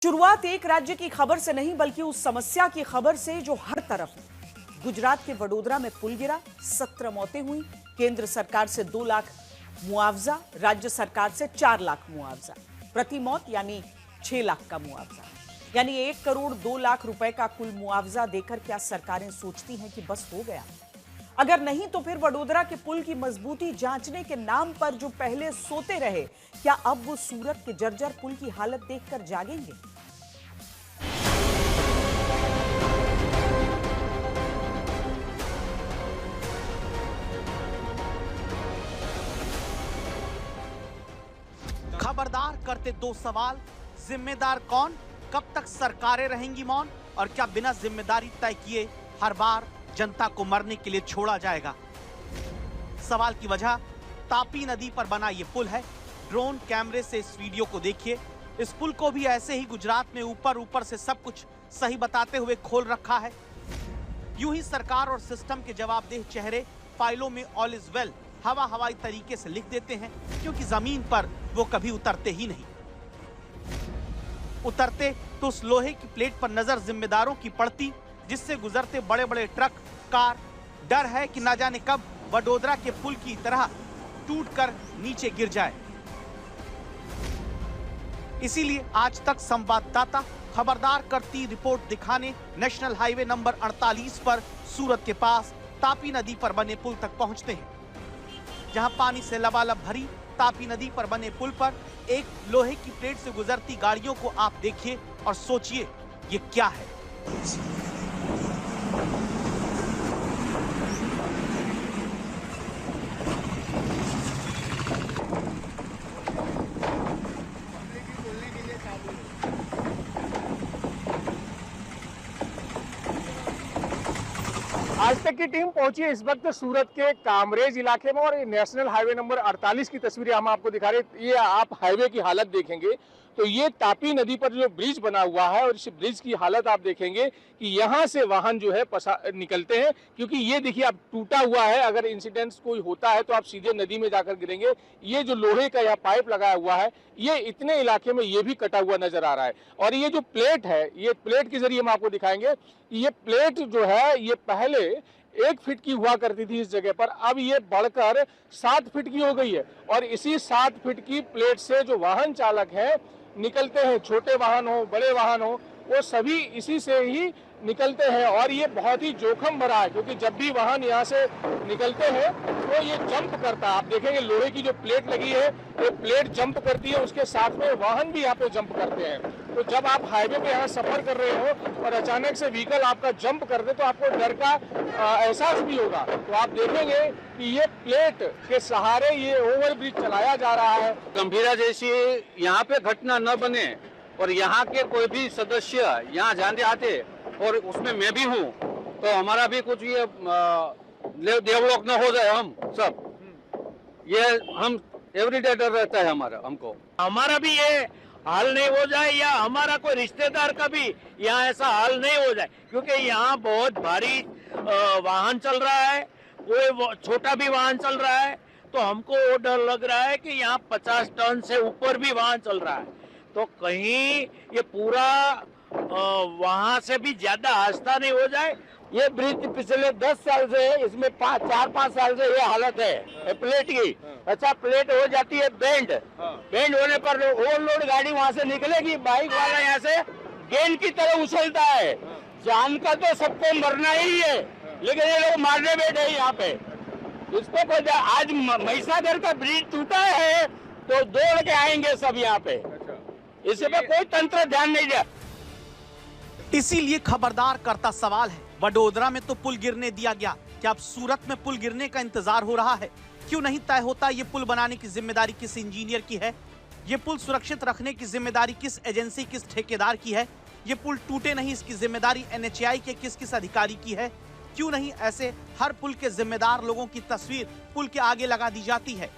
शुरुआत एक राज्य की खबर से नहीं बल्कि उस समस्या की खबर से जो हर तरफ है। गुजरात के वडोदरा में पुल गिरा, 17 मौतें हुई। केंद्र सरकार से 2 लाख मुआवजा, राज्य सरकार से 4 लाख मुआवजा, प्रति मौत यानी 6 लाख का मुआवजा, यानी 1 करोड़ 2 लाख रुपए का कुल मुआवजा देकर क्या सरकारें सोचती हैं कि बस हो गया? अगर नहीं तो फिर वडोदरा के पुल की मजबूती जांचने के नाम पर जो पहले सोते रहे, क्या अब वो सूरत के जर्जर पुल की हालत देखकर जागेंगे? खबरदार करते 2 सवाल। जिम्मेदार कौन? कब तक सरकारें रहेंगी मौन? और क्या बिना जिम्मेदारी तय किए हर बार जनता को मरने के लिए छोड़ा जाएगा? सवाल की वजह तापी नदी पर बना ये पुल है। ड्रोन कैमरे से इस वीडियो को देखिए। इस पुल को भी ऐसे ही गुजरात में ऊपर से सब कुछ सही बताते हुए खोल रखा है। यूं ही सरकार और सिस्टम के जवाबदेह चेहरे फाइलों में ऑल इज वेल हवाई तरीके से लिख देते हैं, क्योंकि जमीन पर वो कभी उतरते ही नहीं। उतरते तो उस लोहे की प्लेट पर नजर जिम्मेदारों की पड़ती, जिससे गुजरते बड़े बड़े ट्रक, कार। डर है कि ना जाने कब वडोदरा के पुल की तरह टूटकर नीचे गिर जाए। इसीलिए आज तक संवाददाता खबरदार करती रिपोर्ट दिखाने नेशनल हाईवे नंबर 48 पर सूरत के पास तापी नदी पर बने पुल तक पहुंचते हैं, जहां पानी से लबालब भरी तापी नदी पर बने पुल पर एक लोहे की प्लेट से गुजरती गाड़ियों को आप देखिए और सोचिए ये क्या है। आज तक की टीम पहुंची है इस वक्त सूरत के कामरेज इलाके में, और नेशनल हाईवे नंबर 48 की तस्वीरें हम आपको दिखा रहे हैं। ये आप हाईवे की हालत देखेंगे तो ये तापी नदी पर जो ब्रिज बना हुआ है, और इस ब्रिज की हालत आप देखेंगे कि यहाँ से वाहन जो है निकलते हैं, क्योंकि ये देखिए आप टूटा हुआ है। अगर इंसिडेंट कोई होता है तो आप सीधे नदी में जाकर गिरेंगे। ये जो लोहे का यहाँ पाइप लगाया हुआ है, ये इतने इलाके में ये भी कटा हुआ नजर आ रहा है। और ये जो प्लेट है, ये प्लेट के जरिए हम आपको दिखाएंगे। ये प्लेट जो है ये पहले 1 फीट की हुआ करती थी इस जगह पर, अब ये बढ़कर 7 फीट की हो गई है। और इसी 7 फीट की प्लेट से जो वाहन चालक है निकलते हैं, छोटे वाहन हो बड़े वाहन हो, वो सभी इसी से ही निकलते हैं। और ये बहुत ही जोखिम भरा है, क्योंकि जब भी वाहन यहाँ से निकलते हैं तो ये जंप करता है। आप देखेंगे लोहे की जो प्लेट लगी है, ये प्लेट जंप करती है, उसके साथ में वाहन भी यहाँ पे जंप करते हैं। तो जब आप हाईवे पे यहाँ सफर कर रहे हो और अचानक से व्हीकल आपका जंप कर दे तो आपको डर का एहसास भी होगा। तो आप देखेंगे कि ये प्लेट के सहारे ये ओवर ब्रिज चलाया जा रहा है। गंभीरा जैसी यहाँ पे घटना न बने और यहाँ के कोई भी सदस्य यहाँ जाने आते, और उसमें मैं भी हूँ, तो हमारा भी कुछ ये डेवलप न हो जाए। हम सब ये हम एवरीडे डर रहता है हमारा भी ये हाल नहीं हो जाए, या हमारा कोई रिश्तेदार का भी यहाँ ऐसा हाल नहीं हो जाए, क्योंकि यहाँ बहुत भारी वाहन चल रहा है, कोई छोटा भी वाहन चल रहा है। तो हमको वो डर लग रहा है कि यहाँ 50 टन से ऊपर भी वाहन चल रहा है, तो कहीं ये पूरा वहां से भी ज्यादा हादसा नहीं हो जाए। ये ब्रिज पिछले 10 साल से, इसमें 4-5 साल से ये हालत है प्लेट की। अच्छा, प्लेट हो जाती है बेंड होने पर ओवरलोड गाड़ी वहां से निकलेगी, बाइक वाला यहाँ से गेंद की तरह उछलता है। जान का तो सबको मरना ही है, लेकिन ये लोग मारने बैठे हैं यहाँ पे। इसको कोई आज महिसागर का ब्रिज टूटा है तो दौड़ के आएंगे सब यहाँ पे, इस पे कोई तंत्र ध्यान नहीं दिया। इसीलिए खबरदार करता सवाल है, वडोदरा में तो पुल गिरने दिया गया, क्या अब सूरत में पुल गिरने का इंतजार हो रहा है? क्यों नहीं तय होता ये पुल बनाने की जिम्मेदारी किस इंजीनियर की है? ये पुल सुरक्षित रखने की जिम्मेदारी किस एजेंसी, किस ठेकेदार की है? ये पुल टूटे नहीं, इसकी जिम्मेदारी NHAI के किस अधिकारी की है? क्यों नहीं ऐसे हर पुल के जिम्मेदार लोगों की तस्वीर पुल के आगे लगा दी जाती है,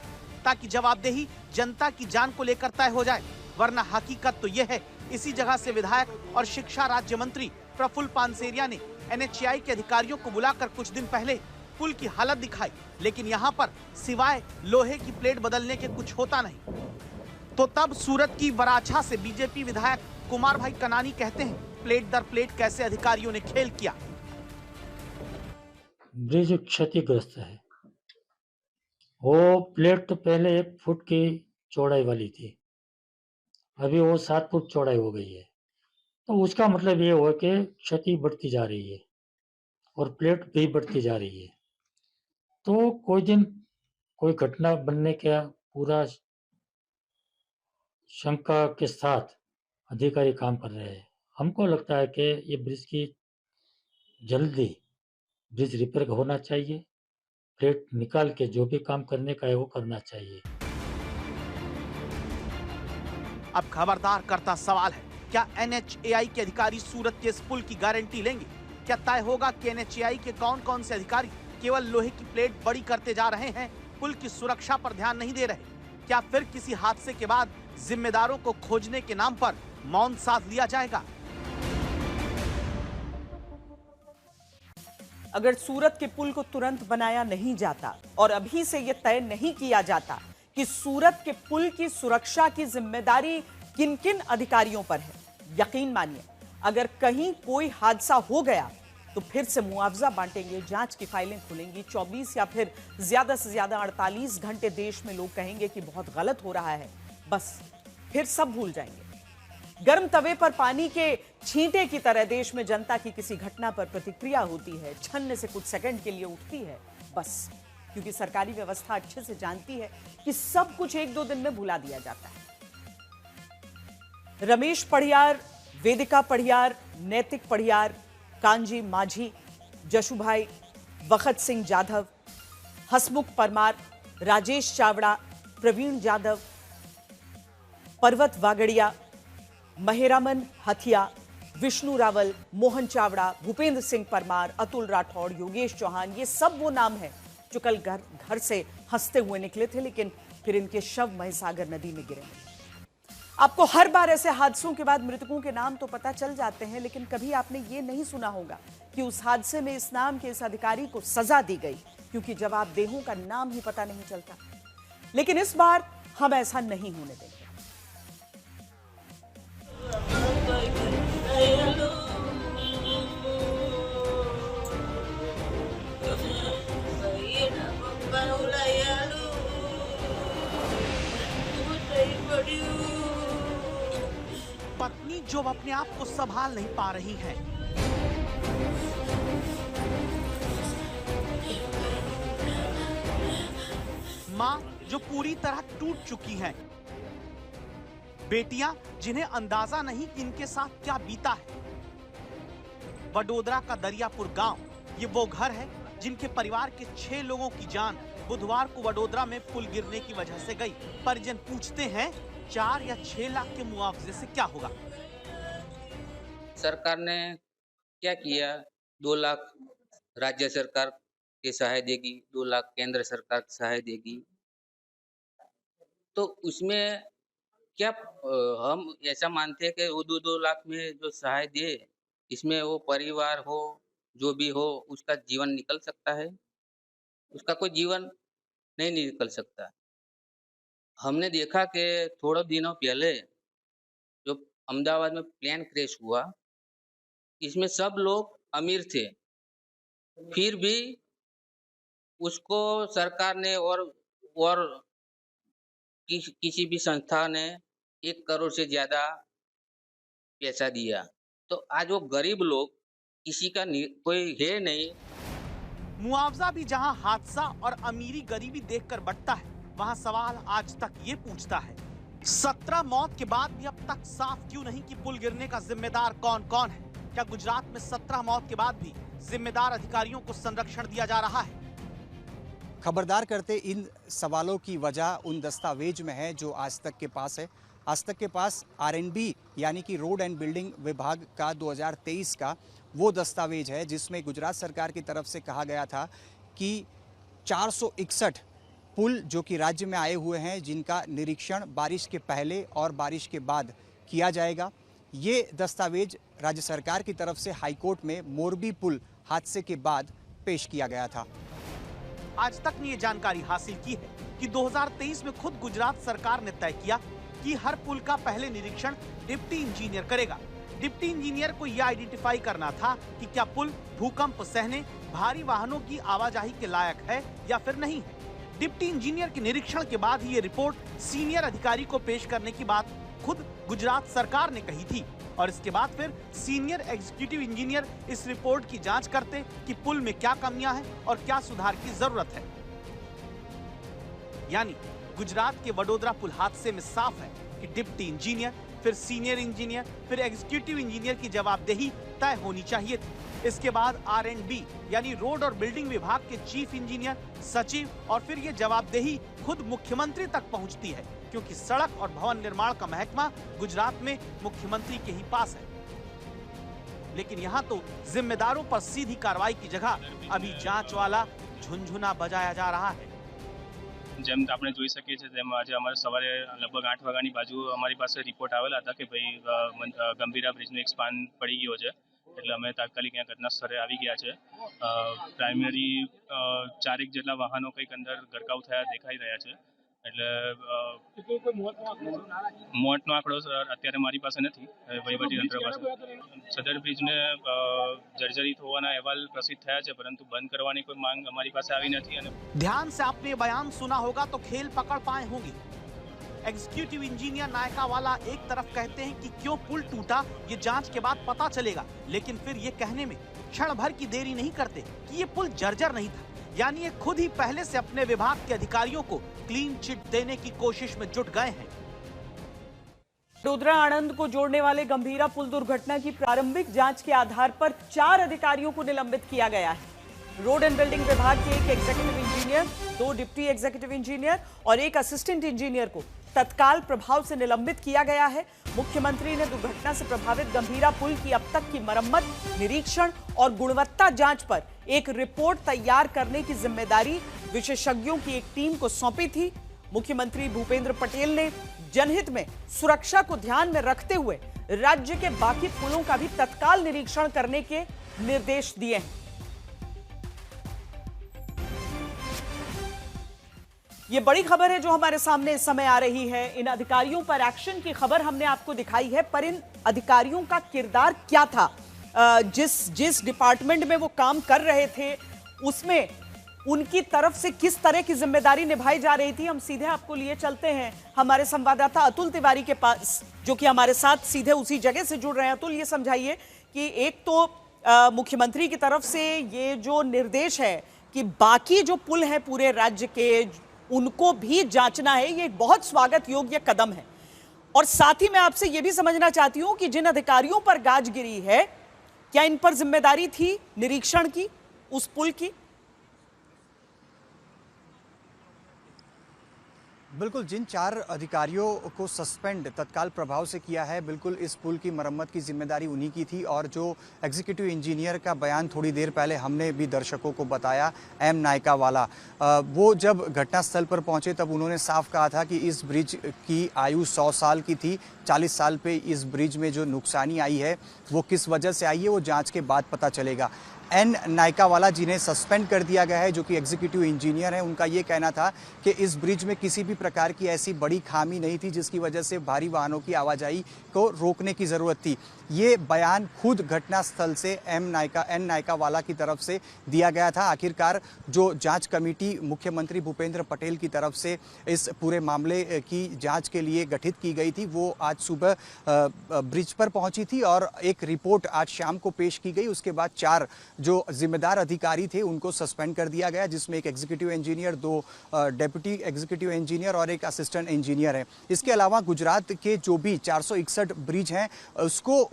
ताकि जवाबदेही जनता की जान को लेकर तय हो जाए? वरना हकीकत तो यह है, इसी जगह से विधायक और शिक्षा राज्य मंत्री प्रफुल्ल पानसेरिया ने NHAI के अधिकारियों को बुलाकर कुछ दिन पहले पुल की हालत दिखाई, लेकिन यहाँ पर सिवाय लोहे की प्लेट बदलने के कुछ होता नहीं। तो तब सूरत की वराछा से बीजेपी विधायक कुमार भाई कनानी कहते हैं प्लेट दर प्लेट कैसे अधिकारियों ने खेल किया। ब्रिज क्षतिग्रस्त है। वो प्लेट तो पहले 1 फुट की चौड़ाई वाली थी, अभी वो 7 फुट चौड़ाई हो गई है। तो उसका मतलब ये हुआ कि क्षति बढ़ती जा रही है और प्लेट भी बढ़ती जा रही है। तो कोई दिन कोई घटना बनने का पूरा शंका के साथ अधिकारी काम कर रहे हैं। हमको लगता है कि ये ब्रिज की जल्दी ब्रिज रिपेयर होना चाहिए, प्लेट निकाल के जो भी काम करने का है वो करना चाहिए। अब खबरदार करता सवाल है, क्या NHAI के अधिकारी सूरत के इस पुल की गारंटी लेंगे? क्या तय होगा कि NHAI के कौन कौन से अधिकारी केवल लोहे की प्लेट बड़ी करते जा रहे हैं, पुल की सुरक्षा पर ध्यान नहीं दे रहे? क्या फिर किसी हादसे के बाद जिम्मेदारों को खोजने के नाम पर मौन साध लिया जाएगा? अगर सूरत के पुल को तुरंत बनाया नहीं जाता और अभी से यह तय नहीं किया जाता कि सूरत के पुल की सुरक्षा की जिम्मेदारी किन किन अधिकारियों पर है, यकीन मानिए अगर कहीं कोई हादसा हो गया तो फिर से मुआवजा बांटेंगे, जांच की फाइलें खुलेंगी, 24 या फिर ज्यादा से ज्यादा 48 घंटे देश में लोग कहेंगे कि बहुत गलत हो रहा है, बस फिर सब भूल जाएंगे। गर्म तवे पर पानी के छींटे की तरह देश में जनता की किसी घटना पर प्रतिक्रिया होती है, छन्ने से कुछ सेकंड के लिए उठती है, बस क्योंकि सरकारी व्यवस्था अच्छे से जानती है कि सब कुछ 1-2 दिन में भुला दिया जाता है। रमेश पढ़ियार, वेदिका पढ़ियार, नैतिक पढ़ियार, कांजी माझी, जशुभाई, वखत सिंह जाधव, हसमुख परमार, राजेश चावड़ा, प्रवीण जाधव, पर्वत वागड़िया, महेरामन हथिया, विष्णु रावल, मोहन चावड़ा, भूपेंद्र सिंह परमार, अतुल राठौड़, योगेश चौहान, ये सब वो नाम हैं जो कल घर से हंसते हुए निकले थे, लेकिन फिर इनके शव महिसागर नदी में गिरे। आपको हर बार ऐसे हादसों के बाद मृतकों के नाम तो पता चल जाते हैं, लेकिन कभी आपने ये नहीं सुना होगा कि उस हादसे में इस नाम के इस अधिकारी को सजा दी गई, क्योंकि जवाबदेहों का नाम ही पता नहीं चलता। लेकिन इस बार हम ऐसा नहीं होने देंगे। पत्नी जो अपने आप को संभाल नहीं पा रही है, मां जो पूरी तरह टूट चुकी है, बेटियां जिन्हें अंदाजा नहीं कि इनके साथ क्या बीता है। वडोदरा का दरियापुर गांव, ये वो घर है जिनके परिवार के 6 लोगों की जान बुधवार को वडोदरा में पुल गिरने की वजह से गई। परिजन पूछते हैं 4 या 6 लाख के मुआवजे से क्या होगा? सरकार ने क्या किया, 2 लाख राज्य सरकार की सहाय देगी, 2 लाख केंद्र सरकार की सहाय देगी। तो उसमें क्या हम ऐसा मानते हैं कि वो 2-2 लाख में जो सहाय दे, इसमें वो परिवार हो जो भी हो उसका जीवन निकल सकता है? उसका कोई जीवन नहीं निकल सकता। हमने देखा कि थोड़े दिनों पहले जो अहमदाबाद में प्लेन क्रैश हुआ, इसमें सब लोग अमीर थे, फिर भी उसको सरकार ने और किसी भी संस्था ने 1 करोड़ से ज्यादा पैसा दिया। तो आज वो गरीब लोग, किसी का कोई है नहीं। मुआवजा भी जहां हादसा और अमीरी गरीबी देखकर बढ़ता है, वहां सवाल आज तक ये पूछता है 17 मौत के बाद भी अब तक साफ क्यों नहीं कि पुल गिरने का जिम्मेदार कौन कौन है? क्या गुजरात में 17 मौत के बाद भी जिम्मेदार अधिकारियों को संरक्षण दिया जा रहा है? खबरदार करते इन सवालों की वजह उन दस्तावेज में है जो आज तक के पास है। आज तक के पास R&B यानी कि रोड एंड बिल्डिंग विभाग का 2023 का वो दस्तावेज है जिसमें गुजरात सरकार की तरफ से कहा गया था कि 461 पुल जो कि राज्य में आए हुए हैं जिनका निरीक्षण बारिश के पहले और बारिश के बाद किया जाएगा। ये दस्तावेज राज्य सरकार की तरफ से हाईकोर्ट में मोरबी पुल हादसे के बाद पेश किया गया था। आज तक ने ये जानकारी हासिल की है कि 2023 में खुद गुजरात सरकार ने तय किया कि हर पुल का पहले निरीक्षण डिप्टी इंजीनियर करेगा। डिप्टी इंजीनियर को यह आइडेंटिफाई करना था कि क्या पुल भूकंप सहने, भारी वाहनों की आवाजाही के लायक है या फिर नहीं है। डिप्टी इंजीनियर के निरीक्षण के बाद ये रिपोर्ट सीनियर अधिकारी को पेश करने की बात खुद गुजरात सरकार ने कही थी और इसके बाद फिर सीनियर एग्जीक्यूटिव इंजीनियर इस रिपोर्ट की जांच करते कि पुल में क्या कमियां हैं और क्या सुधार की जरूरत है। यानी गुजरात के वडोदरा पुल हादसे में साफ है कि डिप्टी इंजीनियर, फिर सीनियर इंजीनियर, फिर एग्जीक्यूटिव इंजीनियर की जवाबदेही तय होनी चाहिए थी। इसके बाद R&B यानी रोड और बिल्डिंग विभाग के चीफ इंजीनियर, सचिव और फिर ये जवाबदेही खुद मुख्यमंत्री तक पहुंचती है, क्योंकि सड़क और भवन निर्माण का महकमा गुजरात में मुख्यमंत्री के ही पास है। लेकिन यहाँ तो जिम्मेदारों पर सीधी कार्रवाई की जगह अभी जांच वाला झुनझुना बजाया जा रहा है। જેમ આપણે જોઈ શકીએ છીએ તેમ આજે અમારે સવારે લગભગ 8 વાગ્યાની બાજુ અમારી પાસે રિપોર્ટ આવેલા હતા કે ભાઈ ગંભીરા બ્રિજનું એક સ્પાન પડી ગયો છે, એટલે અમે તાત્કાલિક ત્યાં ઘટના સ્થળે આવી ગયા છે। પ્રાઇમરી 4 જેટલા વાહનો કંઈક અંદર ગરકાવ થયા દેખાઈ રહ્યા છે, એટલે મોતનો આંકડો અત્યારે મારી પાસે નથી, વહીવટી તંત્ર પાસે। સદર બ્રિજને જર્જરિત હોવાના અહેવાલ પ્રસિદ્ધ થયા છે, પરંતુ બંધ કરવાની કોઈ માંગ અમારી પાસે આવી નથી। અને ध्यान से आपने ये बयान सुना होगा तो खेल पकड़ पाए होंगे। एग्जीक्यूटिव इंजीनियर नायका वाला एक तरफ कहते हैं कि क्यों पुल टूटा ये जांच के बाद पता चलेगा, लेकिन फिर ये कहने में क्षण भर की देरी नहीं करते कि ये पुल जर्जर नहीं था। यानी ये खुद ही पहले से अपने विभाग के अधिकारियों को क्लीन चिट देने की कोशिश में जुट गए हैं। वडोदरा आनंद को जोड़ने वाले गंभीरा पुल दुर्घटना की प्रारंभिक जांच के आधार पर 4 अधिकारियों को निलंबित किया गया है। रोड एंड बिल्डिंग विभाग के एक executive engineer, 2 deputy executive engineer और 1 असिस्टेंट इंजीनियर को तत्काल प्रभाव से निलंबित किया गया है। मुख्यमंत्री ने दुर्घटना से प्रभावित गंभीरा पुल की अब तक की मरम्मत, निरीक्षण और गुणवत्ता जांच पर एक रिपोर्ट तैयार करने की जिम्मेदारी विशेषज्ञों की एक टीम को सौंपी थी। मुख्यमंत्री भूपेंद्र पटेल ने जनहित में सुरक्षा को ध्यान में रखते हुए राज्य के बाकी पुलों का भी तत्काल निरीक्षण करने के निर्देश दिए हैं। ये बड़ी खबर है जो हमारे सामने इस समय आ रही है। इन अधिकारियों पर एक्शन की खबर हमने आपको दिखाई है, पर इन अधिकारियों का किरदार क्या था? जिस डिपार्टमेंट में वो काम कर रहे थे उसमें उनकी तरफ से किस तरह की जिम्मेदारी निभाई जा रही थी, हम सीधे आपको लिए चलते हैं हमारे संवाददाता अतुल तिवारी के पास, जो कि हमारे साथ सीधे उसी जगह से जुड़ रहे हैं। अतुल, ये समझाइए कि एक तो मुख्यमंत्री की तरफ से ये जो निर्देश है कि बाकी जो पुल है पूरे राज्य के उनको भी जांचना है, ये एक बहुत स्वागत योग्य कदम है। और साथ ही मैं आपसे ये भी समझना चाहती हूं कि जिन अधिकारियों पर गाज गिरी है, क्या इन पर जिम्मेदारी थी निरीक्षण की उस पुल की? बिल्कुल, जिन 4 अधिकारियों को सस्पेंड तत्काल प्रभाव से किया है, बिल्कुल इस पुल की मरम्मत की जिम्मेदारी उन्हीं की थी। और जो एग्जीक्यूटिव इंजीनियर का बयान थोड़ी देर पहले हमने भी दर्शकों को बताया, एम नायका वाला, वो जब घटनास्थल पर पहुंचे तब उन्होंने साफ कहा था कि इस ब्रिज की आयु 100 साल की थी। 40 साल पे इस ब्रिज में जो नुकसानी आई है वो किस वजह से आई है वो जांच के बाद पता चलेगा। एन नायका वाला, जिन्हें सस्पेंड कर दिया गया है, जो कि एग्जीक्यूटिव इंजीनियर हैं, उनका ये कहना था कि इस ब्रिज में किसी भी प्रकार की ऐसी बड़ी खामी नहीं थी जिसकी वजह से भारी वाहनों की आवाजाही को रोकने की ज़रूरत थी। ये बयान खुद घटनास्थल से एन नायका वाला की तरफ से दिया गया था। आखिरकार जो जांच कमेटी मुख्यमंत्री भूपेंद्र पटेल की तरफ से इस पूरे मामले की जांच के लिए गठित की गई थी, वो आज सुबह ब्रिज पर पहुंची थी और एक रिपोर्ट आज शाम को पेश की गई। उसके बाद 4 जो जिम्मेदार अधिकारी थे उनको सस्पेंड कर दिया गया, जिसमें एक executive engineer, 2 deputy executive engineer और एक असिस्टेंट इंजीनियर है। इसके अलावा गुजरात के जो भी 461 ब्रिज हैं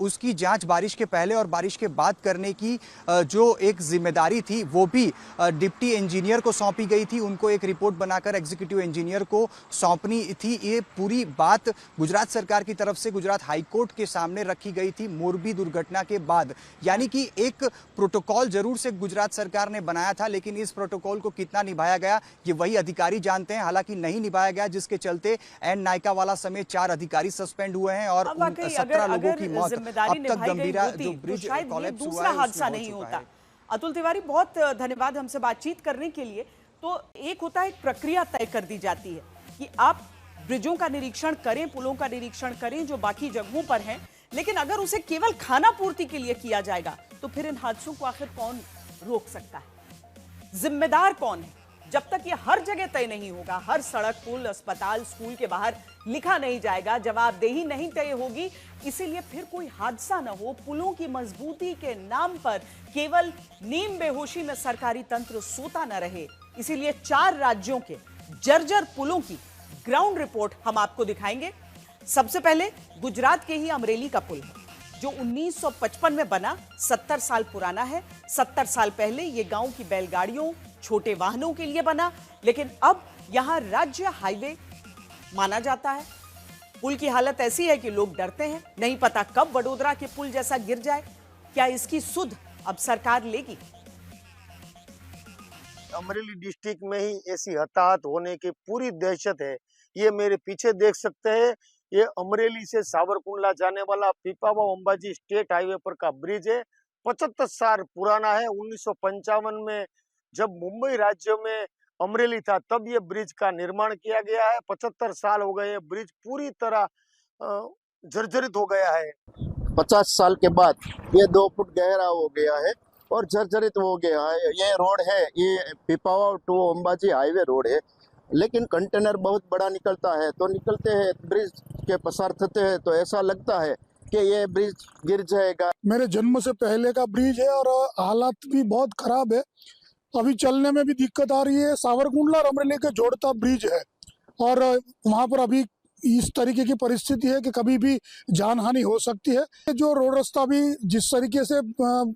उसकी जांच बारिश के पहले और बारिश के बाद करने की जो एक जिम्मेदारी थी वो भी डिप्टी इंजीनियर को सौंपी गई थी। उनको एक रिपोर्ट बनाकर एग्जीक्यूटिव इंजीनियर को सौंपनी थी। ये पूरी बात गुजरात सरकार की तरफ से गुजरात हाईकोर्ट के सामने रखी गई थी मोरबी दुर्घटना के बाद। यानी कि एक प्रोटोकॉल जरूर से गुजरात सरकार ने बनाया था, लेकिन इस प्रोटोकॉल को कितना निभाया गया ये वही अधिकारी जानते हैं। हालांकि नहीं निभाया गया, जिसके चलते एन नायका वाला समेत 4 अधिकारी सस्पेंड हुए हैं और 17 लोगों की मौत अब तक गंभीरा जो ब्रिज कोलैप्स हुआ है हादसा नहीं होता। अतुल तिवारी, बहुत धन्यवाद हमसे बातचीत करने के लिए। तो एक होता है, एक प्रक्रिया तय कर दी जाती है कि आप ब्रिजों का निरीक्षण करें, पुलों का निरीक्षण करें जो बाकी जगहों पर हैं, लेकिन अगर उसे केवल खाना पूर्ति के लिए किया जाएगा तो फिर इन हादसों को आखिर कौन रोक सकता है? जिम्मेदार कौन है? जब तक ये हर जगह तय नहीं होगा, हर सड़क, पुल, अस्पताल, स्कूल के बाहर लिखा नहीं जाएगा, जवाबदेही नहीं तय होगी, इसीलिए फिर कोई हादसा न हो, पुलों की मजबूती के नाम पर केवल नीम बेहोशी में सरकारी तंत्र सोता न रहे, इसीलिए 4 राज्यों के जर्जर पुलों की ग्राउंड रिपोर्ट हम आपको दिखाएंगे। सबसे पहले गुजरात के ही अमरेली का पुल है जो 1955 में बना, 70 साल पुराना है। 70 साल पहले यह गांव की बैलगाड़ियों, छोटे वाहनों के लिए बना, लेकिन अब यहां राज्य हाईवे माना जाता है। पुल की हालत ऐसी है कि लोग डरते हैं, नहीं पता कब वडोदरा के पुल जैसा गिर जाए। क्या इसकी सुध अब सरकार लेगी? अमरेली डिस्ट्रिक्ट में ही ऐसी हताहत होने की पूरी दहशत है। ये मेरे पीछे देख सकते हैं, ये अमरेली से सावरकुंडला जाने वाला पीपावाव अंबाजी स्टेट हाईवे पर का ब्रिज है। 75 साल पुराना है। 1955 में जब मुंबई राज्य में अमरेली था तब ये ब्रिज का निर्माण किया गया है। 75 साल हो गए, ब्रिज पूरी तरह जर्जरित हो गया है। 50 साल के बाद ये 2 फुट गहरा हो गया है और जर्जरित हो गया है। ये रोड है, ये Pipavav to Ambaji highway road है, लेकिन कंटेनर बहुत बड़ा निकलता है, तो निकलते हैं ब्रिज के पसार होते हैं तो ऐसा लगता है कि ये ब्रिज गिर जाएगा। मेरे जन्म से पहले का ब्रिज है और हालात भी बहुत खराब है, अभी चलने में भी दिक्कत आ रही है। सावरकुंडला और अमरेली के जोड़ता ब्रिज है और वहाँ पर अभी इस तरीके की परिस्थिति है कि कभी भी जान हानि हो सकती है। जो रोड रास्ता भी जिस तरीके से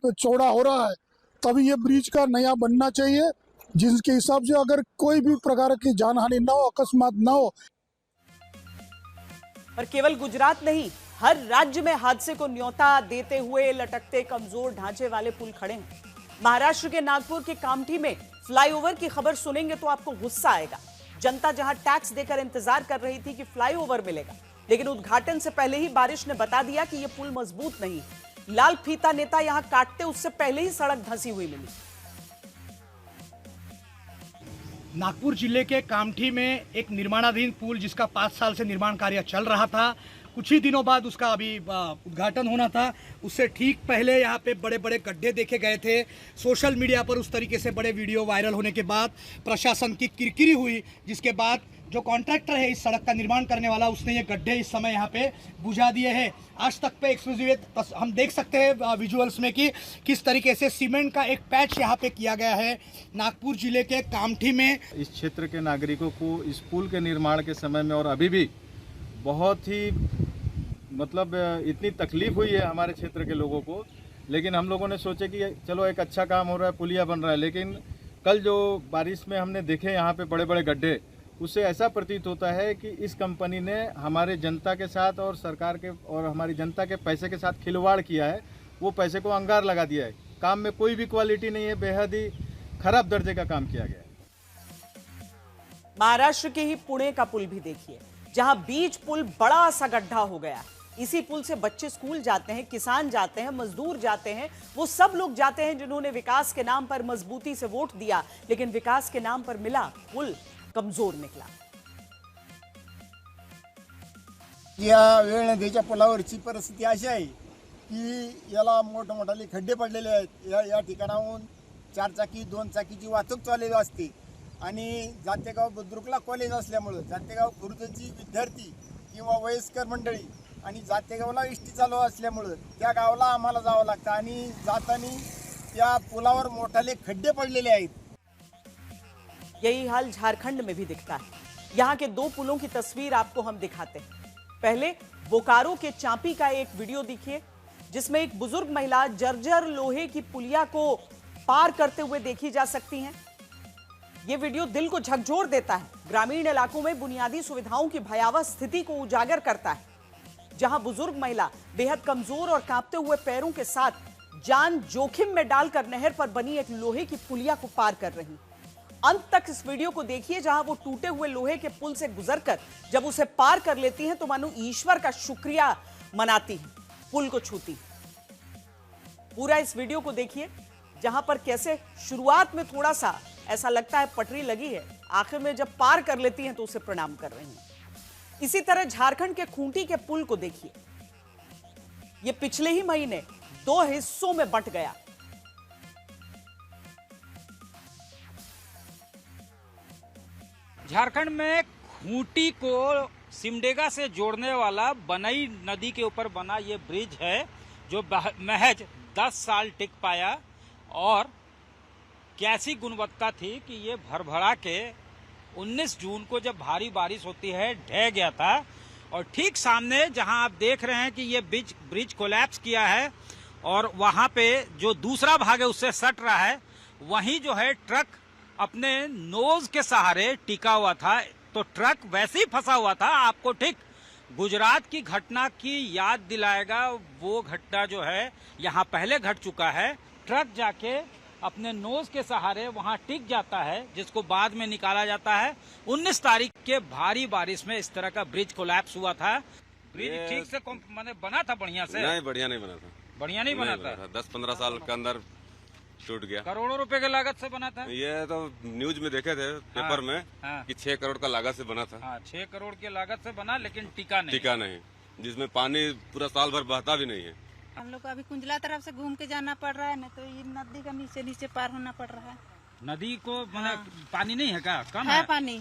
चौड़ा हो रहा है, तभी ये ब्रिज का नया बनना चाहिए, जिसके हिसाब से अगर कोई भी प्रकार की जान हानि ना हो, अकस्मात ना हो। पर केवल गुजरात नहीं, हर राज्य में हादसे को न्योता देते हुए लटकते कमजोर ढांचे वाले पुल खड़े हैं। महाराष्ट्र के नागपुर के कामठी में फ्लाईओवर की खबर सुनेंगे तो आपको गुस्सा आएगा। जनता जहां टैक्स देकर इंतजार कर रही थी कि फ्लाईओवर मिलेगा, लेकिन उद्घाटन से पहले ही बारिश ने बता दिया कि यह पुल मजबूत नहीं। लाल फीता नेता यहां काटते उससे पहले ही सड़क धंसी हुई मिली। नागपुर जिले के कामठी में एक निर्माणाधीन पुल जिसका 5 साल से निर्माण कार्य चल रहा था, कुछ ही दिनों बाद उसका अभी उद्घाटन होना था। उससे ठीक पहले यहाँ पे बड़े बड़े गड्ढे देखे गए थे। सोशल मीडिया पर उस तरीके से बड़े वीडियो वायरल होने के बाद प्रशासन की किरकिरी हुई, जिसके बाद जो कॉन्ट्रैक्टर है इस सड़क का निर्माण करने वाला, उसने ये गड्ढे इस समय यहाँ पे बुझा दिए हैं। आज तक पे एक्सक्लूसिव हम देख सकते हैं विजुअल्स में कि किस तरीके से सीमेंट का एक पैच यहाँ पे किया गया है नागपुर जिले के कामठी में। इस क्षेत्र के नागरिकों को इस पुल के निर्माण के समय में और अभी भी बहुत ही मतलब इतनी तकलीफ हुई है हमारे क्षेत्र के लोगों को, लेकिन हम लोगों ने सोचे कि चलो एक अच्छा काम हो रहा है, पुलिया बन रहा है। लेकिन कल जो बारिश में हमने देखे यहाँ पे बड़े बड़े गड्ढे, उससे ऐसा प्रतीत होता है कि इस कंपनी ने हमारे जनता के साथ और सरकार के और हमारी जनता के पैसे के साथ खिलवाड़ किया है। वो पैसे को अंगार लगा दिया है। काम में कोई भी क्वालिटी नहीं है, बेहद ही खराब दर्जे का काम किया गया है। महाराष्ट्र के ही पुणे का पुल भी देखिए, जहां बीच पुल बड़ा सा गड्ढा हो गया। इसी पुल से बच्चे स्कूल जाते हैं, किसान जाते हैं, मजदूर जाते हैं, वो सब लोग जाते हैं जिन्होंने विकास के नाम पर मजबूती से वोट दिया, लेकिन विकास के नाम पर मिला पुल कमजोर निकला। या वेळ नदीच्या पुलावरची परिस्थिती अशी आहे की याला मोठमोठाले खड्डे पडलेले आहेत। या ठिकाणाहून 4 चाकी 2 चाकीची वाहतूक चाललेली असते आणि जातेगाव बुद्रुकला कॉलेज असल्यामुळे जातेगाव खुर्दची विद्यार्थी किंवा वयस्कर मंडळी आणि जातेगावला एसटी चालू असल्यामुळे त्या गावाला आम्हाला जावं लागतं आणि जाताना या पुलावर मोठाले खड्डे पडलेले आहेत। यही हाल झारखंड में भी दिखता है। यहाँ के 2 पुलों की तस्वीर आपको हम दिखाते हैं। पहले बोकारो के चांपी का एक वीडियो देखिए, जिसमें एक बुजुर्ग महिला जर्जर लोहे की पुलिया को पार करते हुए देखी जा सकती हैं। यह वीडियो दिल को झकझोर देता है। ग्रामीण इलाकों में बुनियादी सुविधाओं की भयावह स्थिति को उजागर करता है, जहां बुजुर्ग महिला बेहद कमजोर और कांपते हुए पैरों के साथ जान जोखिम में डालकर नहर पर बनी एक लोहे की पुलिया को पार कर रही। अंत तक इस वीडियो को देखिए, जहां वो टूटे हुए लोहे के पुल से गुजरकर जब उसे पार कर लेती हैं तो मानो ईश्वर का शुक्रिया मनाती हैं, पुल को छूती हैं। पूरा इस वीडियो को देखिए, जहां पर कैसे शुरुआत में थोड़ा सा ऐसा लगता है पटरी लगी है, आखिर में जब पार कर लेती हैं तो उसे प्रणाम कर रही हैं। इसी तरह झारखंड के खूंटी के पुल को देखिए, ये पिछले ही महीने 2 हिस्सों में बंट गया। झारखंड में खूंटी को सिमडेगा से जोड़ने वाला बनई नदी के ऊपर बना ये ब्रिज है जो महज 10 साल टिक पाया और कैसी गुणवत्ता थी कि ये भरभरा के 19 जून को जब भारी बारिश होती है ढह गया था। और ठीक सामने जहां आप देख रहे हैं कि ये ब्रिज कोलैप्स किया है और वहां पे जो दूसरा भाग है उससे सट रहा है, वहीं जो है ट्रक अपने नोज के सहारे टिका हुआ था। तो ट्रक वैसे ही फंसा हुआ था। आपको ठीक गुजरात की घटना की याद दिलाएगा। वो घटना जो है यहाँ पहले घट चुका है। ट्रक जाके अपने नोज के सहारे वहां टिक जाता है, जिसको बाद में निकाला जाता है। 19 तारीख के भारी बारिश में इस तरह का ब्रिज कोलैप्स हुआ था। ब्रिज ठीक से मैंने बना था बढ़िया से? नहीं, बढ़िया नहीं बना था। बढ़िया नहीं बना था। 10-15 साल के अंदर टूट गया। करोड़ों रुपए की लागत से बना था। ये तो न्यूज में देखे थे पेपर में कि 6 करोड़ का लागत से बना था। हाँ, 6 करोड़ की लागत से बना, लेकिन टिका नहीं, जिसमें पानी पूरा साल भर बहता भी नहीं है। हम लोग को अभी कुंजला तरफ से घूम के जाना पड़ रहा है, नहीं तो ये नदी का नीचे पार होना पड़ रहा है। नदी को पानी नहीं है क्या? कम है पानी।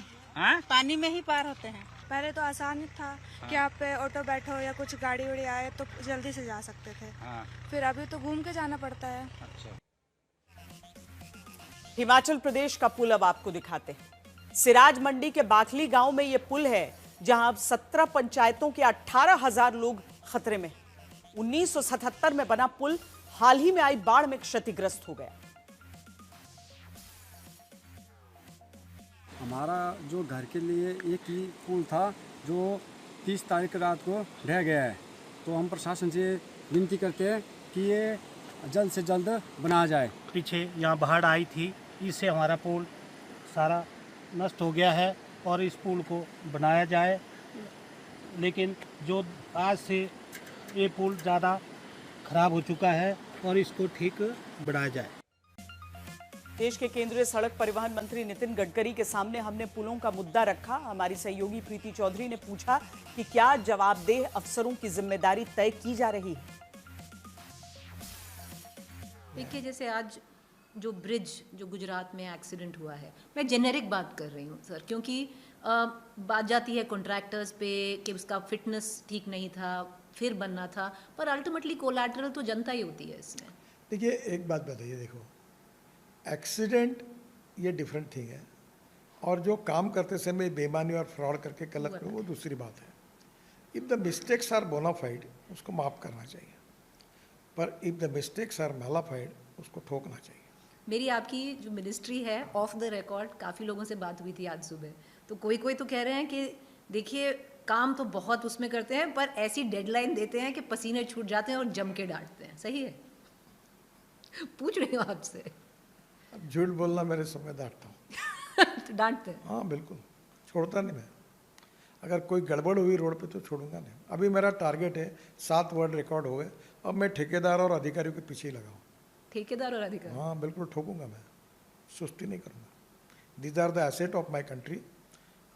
पानी में ही पार होते हैं। पहले तो आसान था कि आप पे ऑटो बैठो या कुछ गाड़ी उड़ी आए तो जल्दी से जा सकते थे। फिर अभी तो घूम के जाना पड़ता है। अच्छा। हिमाचल प्रदेश का पुल अब आपको दिखाते हैं। सिराज मंडी के बाखली गांव में यह पुल है, जहां अब 17 पंचायतों के 18,000 लोग खतरे में। 1977 में बना पुल हाल ही में आई बाढ़ में क्षतिग्रस्त हो गया। हमारा जो घर के लिए एक ही पुल था जो 30 तारीख रात को ढह गया है, तो हम प्रशासन से विनती करते हैं कि ये जल्द से जल्द बनाया जाए। पीछे यहाँ बाढ़ आई थी, इससे हमारा पुल सारा नष्ट हो गया है और इस पुल को बनाया जाए। लेकिन जो आज से ये पुल ज़्यादा खराब हो चुका है और इसको ठीक बढ़ाया जाए। देश के केंद्रीय सड़क परिवहन मंत्री नितिन गडकरी के सामने हमने पुलों का मुद्दा रखा। हमारी सहयोगी प्रीति चौधरी ने पूछा कि क्या जवाबदेह अफसरों की जिम्मेदारी तय की जा रही है। देखिए, जैसे आज जो ब्रिज जो गुजरात में एक्सीडेंट हुआ है, मैं जेनेरिक बात कर रही हूँ सर, क्योंकि बात जाती है कॉन्ट्रैक्टर्स पे कि उसका फिटनेस ठीक नहीं था, फिर बनना था, पर अल्टीमेटली कोलैटरल तो जनता ही होती है इसमें। देखिए, एक बात बताइए, देखो एक्सीडेंट ये डिफरेंट थिंग है और जो काम करते समय बेईमानी और फ्रॉड करके गलत करो वो दूसरी बात है। If the mistakes are bona fide उसको माफ़ करना चाहिए, पर if the mistakes are mala fide उसको ठोकना चाहिए। मेरी आपकी जो मिनिस्ट्री है, ऑफ द रिकॉर्ड काफ़ी लोगों से बात हुई थी आज सुबह, तो कोई तो कह रहे हैं कि देखिए काम तो बहुत उसमें करते हैं पर ऐसी डेडलाइन देते हैं कि पसीने छूट जाते हैं और जम के डांटते हैं। सही है? पूछ रही हूँ आपसे। अब झूठ बोलना मेरे समय डांटता हूँ। तो डांटते हैं? हाँ बिल्कुल, छोड़ता नहीं मैं। अगर कोई गड़बड़ हुई रोड पे तो छोड़ूंगा नहीं। अभी मेरा टारगेट है 7 वर्ल्ड रिकॉर्ड हो गए, अब मैं ठेकेदार और अधिकारियों के पीछे ही लगाऊँ। ठेकेदार और अधिकारी? हाँ बिल्कुल, ठोकूंगा मैं, सुस्ती नहीं करूँगा। These are the asset of my country,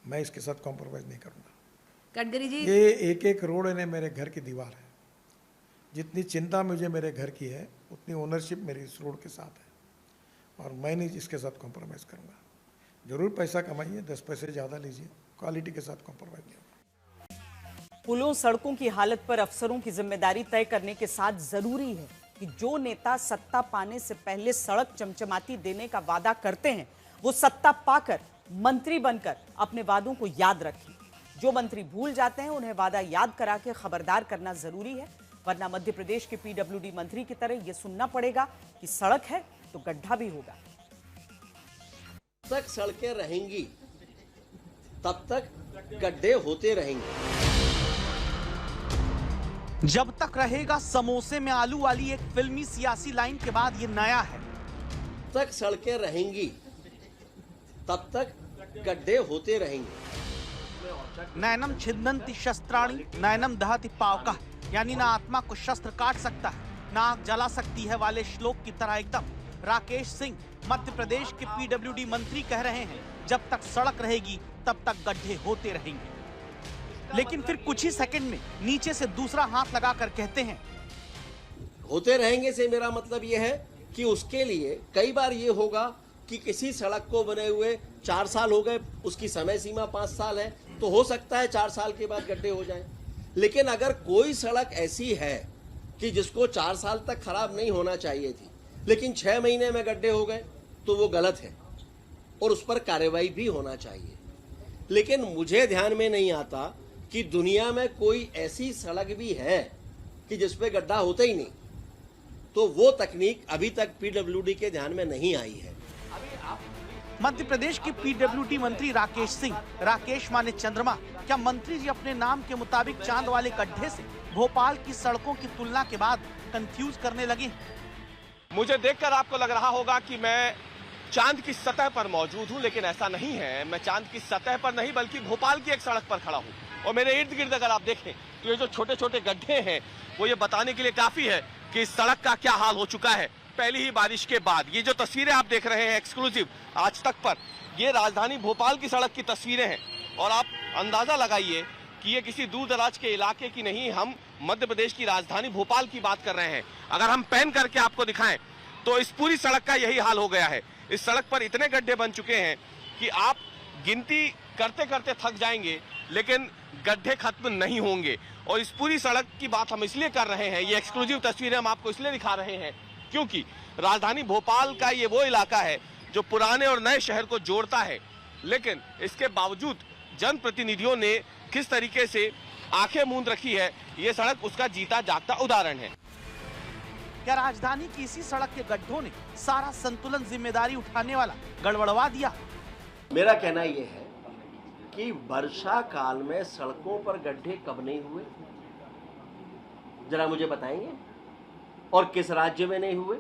मैं इसके साथ कॉम्प्रोमाइज़ नहीं करूँगा। गडकरी जी, ये एक रोड है मेरे घर की दीवार है। जितनी चिंता मुझे मेरे घर की है उतनी ओनरशिप मेरी इस रोड के साथ है और मैं नहीं इसके साथ कॉम्प्रोमाइज़ करूँगा। जरूर पैसा कमाइए, 10 पैसे ज़्यादा लीजिए, क्वालिटी के साथ कॉम्प्रोमाइज़ नहीं होगा। पुलों सड़कों की हालत पर अफसरों की जिम्मेदारी तय करने के साथ जरूरी है कि जो नेता सत्ता पाने से पहले सड़क चमचमाती देने का वादा करते हैं वो सत्ता पाकर मंत्री बनकर अपने वादों को याद रखें। जो मंत्री भूल जाते हैं उन्हें वादा याद करा के खबरदार करना जरूरी है, वरना मध्य प्रदेश के पीडब्ल्यूडी मंत्री की तरह यह सुनना पड़ेगा कि सड़क है तो गड्ढा भी होगा। तक सड़कें रहेंगी तब तक गड्ढे होते रहेंगे। जब तक रहेगा समोसे में आलू वाली एक फिल्मी सियासी लाइन के बाद ये नया है। तक सड़कें रहेंगी तब तक गड्ढे होते रहेंगे। नैनम छिन्दन्ति शस्त्राणि नैनम दहति पावकः, यानी ना आत्मा को शस्त्र काट सकता है ना आग जला सकती है वाले श्लोक की तरह एकदम। राकेश सिंह मध्य प्रदेश के पीडब्ल्यूडी मंत्री कह रहे हैं, जब तक सड़क रहेगी तब तक गड्ढे होते रहेंगे। लेकिन फिर कुछ ही सेकंड में नीचे से दूसरा हाथ लगाकर कहते हैं, होते रहेंगे से मेरा मतलब ये है कि उसके लिए कई बार ये होगा कि किसी सड़क को बने हुए 4 साल हो गए, उसकी समय सीमा 5 साल है, तो हो सकता है 4 साल के बाद गड्ढे हो जाएं। लेकिन अगर कोई सड़क ऐसी है कि जिसको 4 साल तक खराब नहीं होना चाहिए थी, लेकिन 6 महीने में गड्ढे हो गए, तो वो गलत है और उस पर कार्रवाई भी होना चाहिए। लेकिन मुझे ध्यान में नहीं आता कि दुनिया में कोई ऐसी सड़क भी है कि जिसपे गड्ढा होता ही नहीं, तो वो तकनीक अभी तक पीडब्ल्यूडी के ध्यान में नहीं आई है। मध्य प्रदेश के पीडब्ल्यूडी मंत्री राकेश सिंह, राकेश माने चंद्रमा, क्या मंत्री जी अपने नाम के मुताबिक चांद वाले गड्ढे से भोपाल की सड़कों की तुलना के बाद कंफ्यूज करने लगे? मुझे देखकर आपको लग रहा होगा कि मैं चांद की सतह पर मौजूद हूं, लेकिन ऐसा नहीं है। मैं चांद की सतह पर नहीं बल्कि भोपाल की एक सड़क पर खड़ा हूं और मेरे इर्द गिर्द अगर आप देखें तो ये जो छोटे छोटे गड्ढे हैं वो ये बताने के लिए काफी है कि इस सड़क का क्या हाल हो चुका है पहली ही बारिश के बाद। ये जो तस्वीरें आप देख रहे हैं एक्सक्लूसिव आज तक पर, ये राजधानी भोपाल की सड़क की तस्वीरें हैं और आप अंदाजा लगाइए कि ये किसी दूर दराज के इलाके की नहीं, हम मध्य प्रदेश की राजधानी भोपाल की बात कर रहे हैं। अगर हम पैन करके आपको दिखाएं तो इस पूरी सड़क का यही हाल हो गया है। इस सड़क पर इतने गड्ढे बन चुके हैं कि आप गिनती करते करते थक जाएंगे, लेकिन गड्ढे खत्म नहीं होंगे। और इस पूरी सड़क की बात हम इसलिए कर रहे हैं, ये एक्सक्लूसिव तस्वीरें हम आपको इसलिए दिखा रहे हैं क्योंकि राजधानी भोपाल का ये वो इलाका है जो पुराने और नए शहर को जोड़ता है, लेकिन इसके बावजूद जनप्रतिनिधियों ने किस तरीके से आंखें मूंद रखी है, ये सड़क उसका जीता जागता उदाहरण है। क्या राजधानी की इसी सड़क के गड्ढों ने सारा संतुलन जिम्मेदारी उठाने वाला गड़बड़वा दिया? मेरा कहना यह है कि वर्षा काल में सड़कों पर गड्ढे कब नहीं हुए, जरा मुझे बताएंगे, और किस राज्य में नहीं हुए?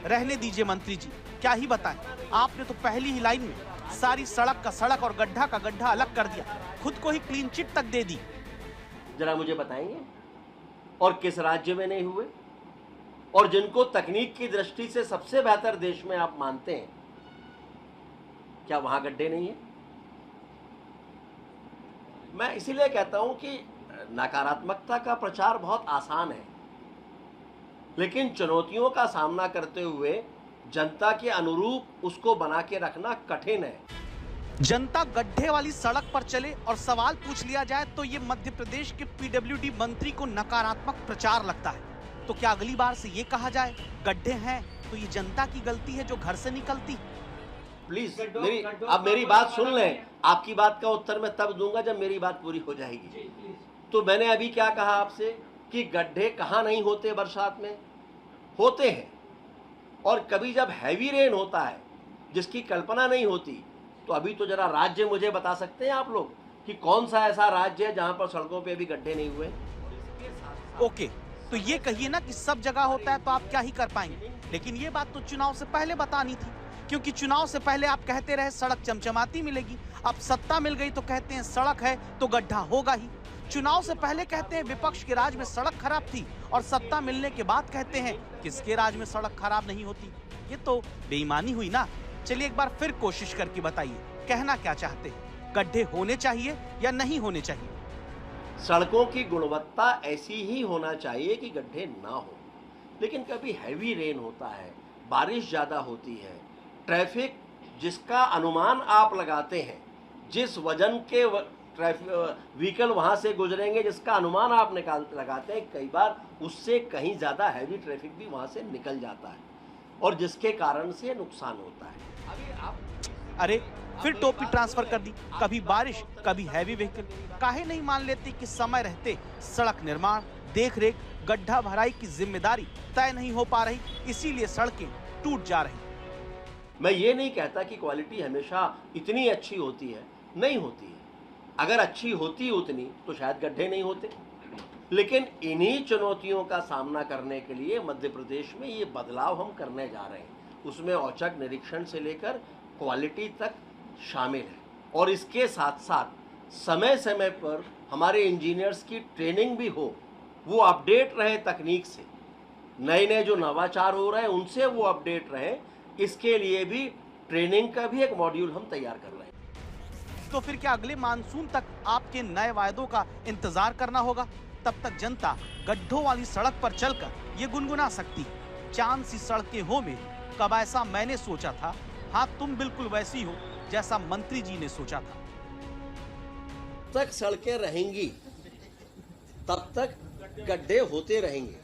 रहने दीजिए मंत्री जी, क्या ही बताएं, आपने तो पहली ही लाइन में सारी सड़क का सड़क और गड्ढा का गड्ढा अलग कर दिया, खुद को ही क्लीन चिट तक दे दी। जरा मुझे बताएंगे, और किस राज्य में नहीं हुए? और जिनको तकनीक की दृष्टि से सबसे बेहतर देश में आप मानते हैं, क्या वहां गड्ढे नहीं है? मैं इसीलिए कहता हूं कि नकारात्मकता का प्रचार बहुत आसान है, लेकिन चुनौतियों का सामना करते हुए जनता के अनुरूप उसको बना के रखना कठिन है। जनता गड्ढे वाली सड़क पर चले और सवाल पूछ लिया जाए तो ये मध्य प्रदेश के पीडब्ल्यूडी मंत्री को नकारात्मक प्रचार लगता है। तो क्या अगली बार से ये कहा जाए गड्ढे हैं तो ये जनता की गलती है जो घर से निकलती? प्लीज अब मेरी बात सुन लें, आपकी बात का उत्तर मैं तब दूंगा जब मेरी बात पूरी हो जाएगी। तो मैंने अभी क्या कहा आपसे कि गड्ढे कहाँ नहीं होते, बरसात में होते हैं, और कभी जब हैवी रेन होता है जिसकी कल्पना नहीं होती, तो अभी तो जरा राज्य मुझे बता सकते हैं आप लोग कि कौन सा ऐसा राज्य है जहां पर सड़कों पे भी गड्ढे नहीं हुए? ओके, तो ये कहिए ना कि सब जगह होता है तो आप क्या ही कर पाएंगे, लेकिन ये बात तो चुनाव से पहले बतानी थी, क्योंकि चुनाव से पहले आप कहते रहे सड़क चमचमाती मिलेगी, अब सत्ता मिल गई तो कहते हैं सड़क है तो गड्ढा होगा ही। चुनाव से पहले कहते हैं विपक्ष के राज में सड़क खराब थी और सत्ता मिलने के बाद कहते हैं किसके राज में सड़क खराब नहीं होती। ये तो बेईमानी हुई ना। चलिए एक बार फिर कोशिश करके बताइए, कहना क्या चाहते हैं, गड्ढे होने चाहिए या नहीं होने चाहिए? सड़कों की गुणवत्ता ऐसी ही होना चाहिए कि गड्ढे ना हो, लेकिन कभी हैवी रेन होता है, बारिश ज्यादा होती है, ट्रैफिक जिसका अनुमान आप लगाते हैं, जिस वजन के व्हीकल वहां से गुजरेंगे जिसका अनुमान आप लगाते हैं, कई बार उससे कहीं ज्यादा हैवी ट्रैफिक भी वहां से निकल जाता है और जिसके कारण से नुकसान होता है। अरे फिर टोपी ट्रांसफर कर दी, कभी बारिश कभी हैवी व्हीकल। काहे नहीं मान लेते कि समय रहते सड़क निर्माण, देख रेख, गड्ढा भराई की जिम्मेदारी तय नहीं हो पा रही, इसीलिए सड़कें टूट जा रही। मैं ये नहीं कहता कि क्वालिटी हमेशा इतनी अच्छी होती है, नहीं होती है। अगर अच्छी होती उतनी तो शायद गड्ढे नहीं होते, लेकिन इन्हीं चुनौतियों का सामना करने के लिए मध्य प्रदेश में ये बदलाव हम करने जा रहे हैं। उसमें औचक निरीक्षण से लेकर क्वालिटी तक शामिल है, और इसके साथ साथ समय समय पर हमारे इंजीनियर्स की ट्रेनिंग भी हो, वो अपडेट रहे तकनीक से, नए नए जो नवाचार हो रहे हैं उनसे वो अपडेट रहे। इसके लिए भी ट्रेनिंग का भी एक मॉड्यूल हम तैयार कर रहे हैं। तो फिर क्या अगले मानसून तक आपके नए वायदों का इंतजार करना होगा? तब तक जनता गड्ढों वाली सड़क पर चलकर ये गुनगुना सकती है, चांद सी सड़कें हो मेरी, कब ऐसा मैंने सोचा था। हाँ, तुम बिल्कुल वैसी हो जैसा मंत्री जी ने सोचा था। तक सड़कें रहेंगी तब तक गड्ढे होते रहेंगे।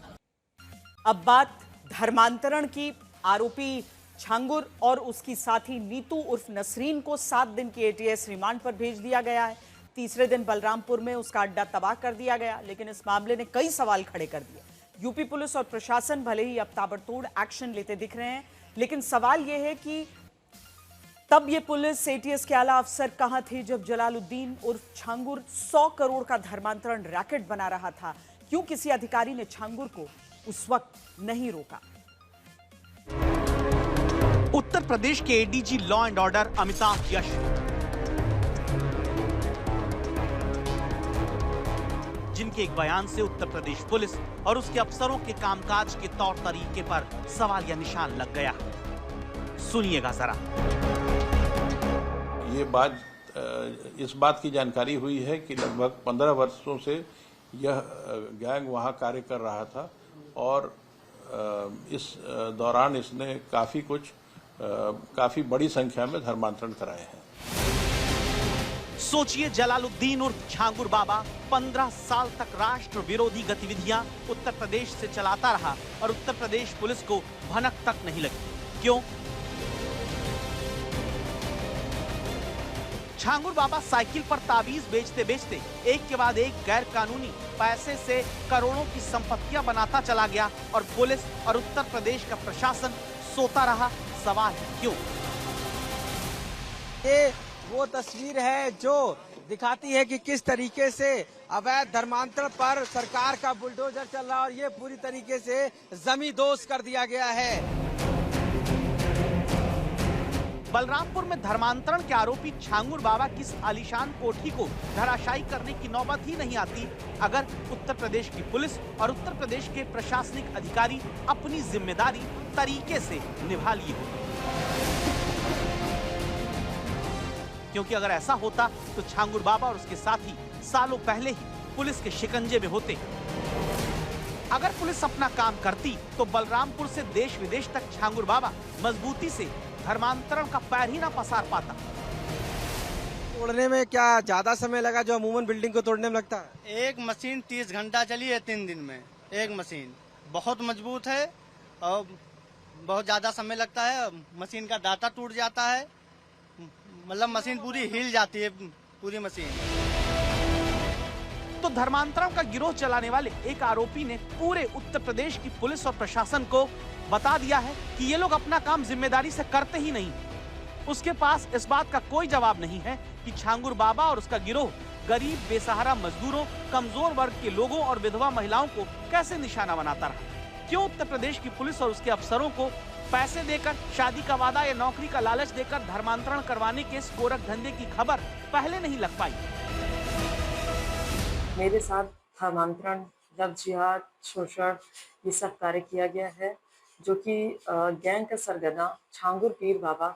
अब बात धर्मांतरण की। आरोपी छांगुर और उसकी साथी नीतू उर्फ नसरीन को 7 दिन की एटीएस रिमांड पर भेज दिया गया है। तीसरे दिन बलरामपुर में उसका अड्डा तबाह कर दिया गया, लेकिन इस मामले ने कई सवाल खड़े कर दिए। यूपी पुलिस और प्रशासन भले ही अब ताबड़तोड़ एक्शन लेते दिख रहे हैं, लेकिन सवाल यह है कि तब ये पुलिस एटीएस के आला अफसर कहां थे जब जलालुद्दीन उर्फ छांगुर 100 करोड़ का धर्मांतरण रैकेट बना रहा था? क्यों किसी अधिकारी ने छांगुर को उस वक्त नहीं रोका? उत्तर प्रदेश के ADG law and order Amitabh Yash जिनके एक बयान से उत्तर प्रदेश पुलिस और उसके अफसरों के कामकाज के तौर तरीके पर सवाल या निशान लग गया। सुनिएगा जरा। ये बात इस बात की जानकारी हुई है कि लगभग 15 वर्षों से यह गैंग वहां कार्य कर रहा था और इस दौरान इसने काफी बड़ी संख्या में धर्मांतरण कराए हैं। सोचिए, जलालुद्दीन उर्फ छांगुर बाबा 15 साल तक राष्ट्र विरोधी गतिविधियां उत्तर प्रदेश से चलाता रहा और उत्तर प्रदेश पुलिस को भनक तक नहीं लगी। क्यों? छांगुर बाबा साइकिल पर ताबीज बेचते बेचते एक के बाद एक गैर कानूनी पैसे से करोड़ों की संपत्तियां बनाता चला गया और पुलिस और उत्तर प्रदेश का प्रशासन सोता रहा। सवाल है क्यों? ये वो तस्वीर है जो दिखाती है कि किस तरीके से अवैध धर्मांतरण पर सरकार का बुलडोजर चल रहा है और ये पूरी तरीके से जमींदोज कर दिया गया है। बलरामपुर में धर्मांतरण के आरोपी छांगुर बाबा की इस आलीशान कोठी को धराशायी करने की नौबत ही नहीं आती अगर उत्तर प्रदेश की पुलिस और उत्तर प्रदेश के प्रशासनिक अधिकारी अपनी जिम्मेदारी तरीके से निभा लिए हो। क्योंकि अगर ऐसा होता तो छांगुर बाबा और उसके साथी सालों पहले ही पुलिस के शिकंजे में होते। अगर पुलिस अपना काम करती तो बलरामपुर से देश विदेश तक छांगुर बाबा मजबूती से धर्मांतरण का पैर ही ना पसार पाता। तोड़ने में क्या ज्यादा समय लगा जो अमूमन बिल्डिंग को तोड़ने में लगता है? एक मशीन 30 घंटा चली है 3 दिन में। एक मशीन बहुत मजबूत है और बहुत ज्यादा समय लगता है। मशीन का दाता टूट जाता है, मतलब मशीन पूरी हिल जाती है, पूरी मशीन। तो धर्मांतरण का गिरोह चलाने वाले एक आरोपी ने पूरे उत्तर प्रदेश की पुलिस और प्रशासन को बता दिया है कि ये लोग अपना काम जिम्मेदारी से करते ही नहीं। उसके पास इस बात का कोई जवाब नहीं है कि छांगुर बाबा और उसका गिरोह गरीब, बेसहारा मजदूरों, कमजोर वर्ग के लोगों और विधवा महिलाओं को कैसे निशाना बनाता रहा। क्यों उत्तर प्रदेश की पुलिस और उसके अफसरों को पैसे देकर, शादी का वादा या नौकरी का लालच देकर धर्मांतरण करवाने के इस गोरख धंधे की खबर पहले नहीं लग पाई। मेरे साथ धर्मांतरण, लव जिहाद, शोषण ये सब कार्य किया गया है, जो कि गैंग का सरगना छांगुर पीर बाबा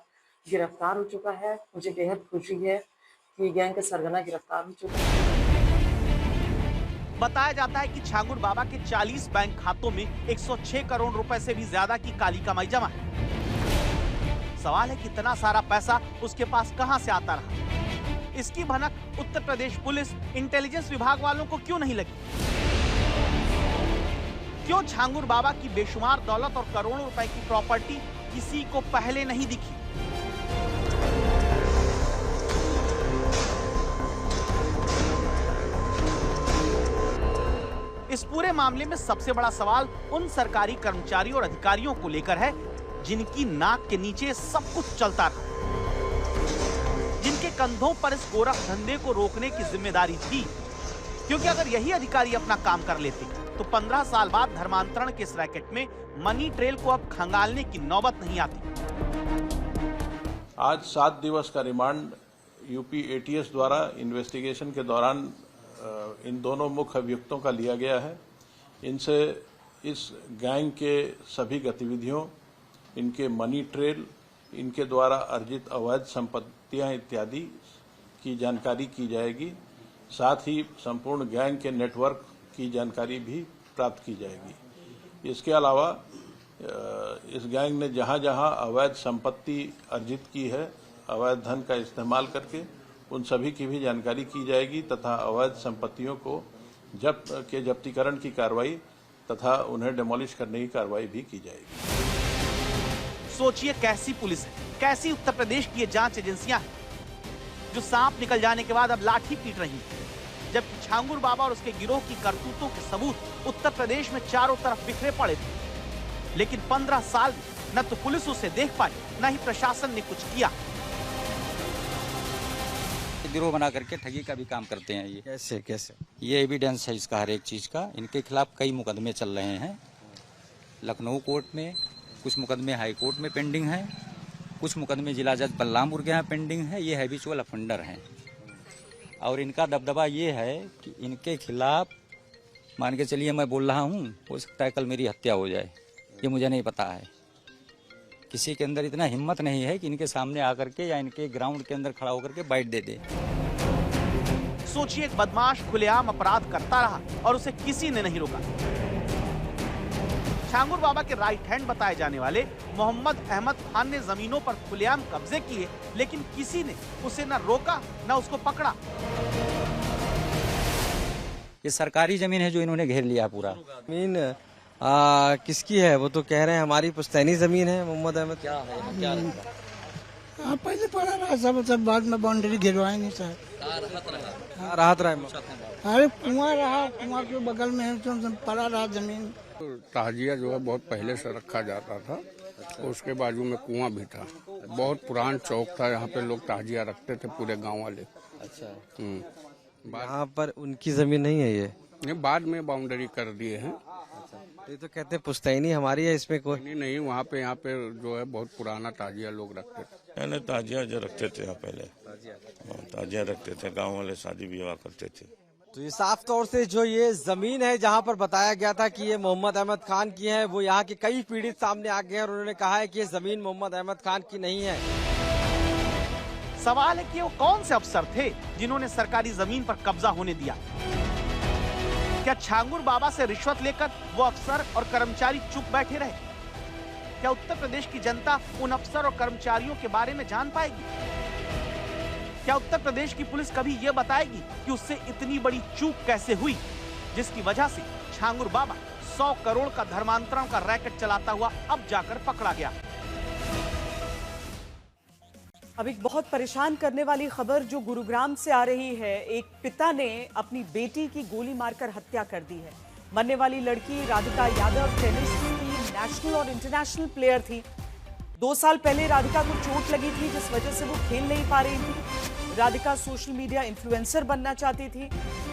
गिरफ्तार हो चुका है। मुझे बेहद खुशी है कि गैंग का सरगना गिरफ्तार हो चुका है। बताया जाता है कि छांगुर बाबा के 40 बैंक खातों में 106 करोड़ रुपए से भी ज्यादा की काली कमाई जमा है। सवाल है कितना सारा पैसा उसके पास कहां से आता रहा। इसकी भनक उत्तर प्रदेश पुलिस, इंटेलिजेंस विभाग वालों को क्यों नहीं लगी? क्यों छांगुर बाबा की बेशुमार दौलत और करोड़ों रुपए की प्रॉपर्टी किसी को पहले नहीं दिखी? इस पूरे मामले में सबसे बड़ा सवाल उन सरकारी कर्मचारियों और अधिकारियों को लेकर है जिनकी नाक के नीचे सब कुछ चलता रहा, जिनके कंधों पर इस गोरख धंधे को रोकने की जिम्मेदारी थी। क्योंकि अगर यही अधिकारी अपना काम कर लेते तो 15 साल बाद धर्मांतरण के इस रैकेट में मनी ट्रेल को अब खंगालने की नौबत नहीं आती। आज 7 दिवस का रिमांड यूपी एटीएस द्वारा इन्वेस्टिगेशन के दौरान इन दोनों मुख्य अभियुक्तों का लिया गया है। इनसे इस गैंग के सभी गतिविधियों, इनके मनी ट्रेल, इनके द्वारा अर्जित अवैध संपत्तियां इत्यादि की जानकारी की जाएगी। साथ ही संपूर्ण गैंग के नेटवर्क की जानकारी भी प्राप्त की जाएगी। इसके अलावा इस गैंग ने जहां जहां अवैध संपत्ति अर्जित की है, अवैध धन का इस्तेमाल करके, उन सभी की भी जानकारी की जाएगी तथा अवैध संपत्तियों को जब्तीकरण की कार्रवाई तथा उन्हें डिमोलिश करने की कार्रवाई भी की जाएगी। सोचिए कैसी पुलिस है, कैसी उत्तर प्रदेश की ये जांच एजेंसियां हैं जो सांप निकल जाने के बाद अब लाठी पीट रही हैं, जबकि छांगुर बाबा और उसके गिरोह की करतूतों के सबूत उत्तर प्रदेश में चारों तरफ बिखरे पड़े थे। लेकिन 15 साल में न तो पुलिस उसे देख पाई, न ही प्रशासन ने कुछ किया। गिरोह बना करके ठगी का भी काम करते हैं ये। कैसे ये एविडेंस है इसका, हर एक चीज का। इनके खिलाफ कई मुकदमे चल रहे हैं लखनऊ कोर्ट में, कुछ मुकदमे हाई कोर्ट में पेंडिंग हैं, कुछ मुकदमे जिला जज बलरामपुर के यहाँ पेंडिंग है। ये हैबिचुअल अफेंडर हैं और इनका दबदबा ये है कि इनके खिलाफ मान के चलिए मैं बोल रहा हूँ, हो सकता है कल मेरी हत्या हो जाए, ये मुझे नहीं पता है। किसी के अंदर इतना हिम्मत नहीं है कि इनके सामने आकर के या इनके ग्राउंड के अंदर खड़ा होकर के बाइट दे दे। सोचिए एक बदमाश खुलेआम अपराध करता रहा और उसे किसी ने नहीं रोका। छांगुर बाबा के राइट हैंड बताए जाने वाले मोहम्मद अहमद खान ने जमीनों पर खुलेआम कब्जे किए, लेकिन किसी ने उसे न रोका न उसको पकड़ा। ये सरकारी जमीन है जो इन्होंने घेर लिया पूरा। जमीन किसकी है? वो तो कह रहे हैं हमारी पुश्तैनी जमीन है। मोहम्मद अहमद क्या है, क्या लगता? पहले पड़ा रहा सब बाद में बाउंड्री गिरवाएंगे सर। राहत रहा अरे कुआं रहा, कुआं के बगल में है तो पड़ा रहा जमीन। ताजिया जो है बहुत पहले से रखा जाता था, उसके बाजू में कुआं भी था। बहुत पुरान चौक था, यहाँ पे लोग ताजिया रखते थे पूरे गांव वाले। अच्छा, यहाँ पर उनकी जमीन नहीं है ये बाद में बाउंड्री कर दिए हैं। तो ये तो कहते हैं पुश्तैनी हमारी है, इसमें कोई नहीं। वहाँ पे जो है बहुत पुराना ताजिया लोग रखते थे। पहले ताजिया जो रखते थे यहाँ पहले ताजिया रखते थे, गांव वाले शादी विवाह करते थे। तो ये साफ तौर से जो ये जमीन है जहाँ पर बताया गया था कि ये मोहम्मद अहमद खान की है, वो यहाँ के कई पीड़ित सामने आ गए हैं और उन्होंने कहा है कि ये जमीन मोहम्मद अहमद खान की नहीं है। सवाल है कि वो कौन से अफसर थे जिन्होंने सरकारी जमीन पर कब्जा होने दिया? क्या छांगुर बाबा से रिश्वत लेकर वो अफसर और कर्मचारी चुप बैठे रहे? क्या उत्तर प्रदेश की जनता उन अफसर और कर्मचारियों के बारे में जान पाएगी? क्या उत्तर प्रदेश की पुलिस कभी ये बताएगी कि उससे इतनी बड़ी चूक कैसे हुई, जिसकी वजह से छांगुर बाबा 100 करोड़ का धर्मांतरण का रैकेट चलाता हुआ अब जाकर पकड़ा गया? अब एक बहुत परेशान करने वाली खबर जो गुरुग्राम से आ रही है। एक पिता ने अपनी बेटी की गोली मारकर हत्या कर दी है। मरने वाली लड़की राधिका यादव टेनिस की नेशनल और इंटरनेशनल प्लेयर थी। 2 साल पहले राधिका को चोट लगी थी, जिस वजह से वो खेल नहीं पा रही थी। राधिका सोशल मीडिया इन्फ्लुएंसर बनना चाहती थी।